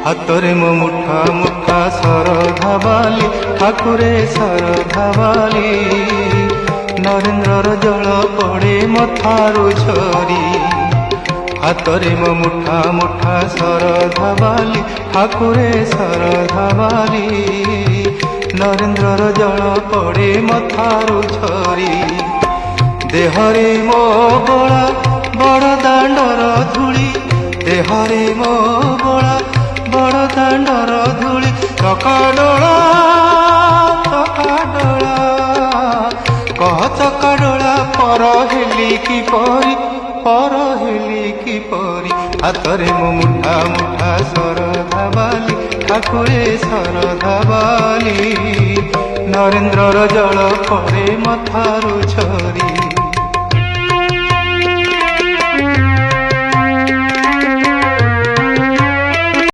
ହାତରେ ମୋ ମୁଠା ମୁଠା ଶରଧା ବାଲି ଠାକୁରେ ଶରଧା ବାଲି ନରେନ୍ଦ୍ରର ଜଳ ପଡ଼େ ମଥାରୁ ଝରି ହାତରେ ମୋ ମୁଠା ମୁଠା ଶରଧା ବାଲି ଠାକୁରେ ଶରଧା ବାଲି ନରେନ୍ଦ୍ରର ଜଳ ପଡ଼େ ମଥାରୁ ଝରି ଦେହରେ ମୋ ବୋଳା ବଡ଼ ଦାଣ୍ଡର ଧୂଳି ଦେହରେ ମୋ ବୋଳା ବଡ଼ ଦାଣ୍ଡର ଧୂଳି ଚକାଡୋଳା କହ ଚକାଡୋଳା ପର ହେଲି କିପରି ହାତରେ ମୋ ମୁଠା ମୁଠା ଶରଧା ବାଲି ଠାକୁରେ ଶରଧା ବାଲି ନରେନ୍ଦ୍ରର ଜଳ ପଡ଼େ ମଥାରୁ ଝରି।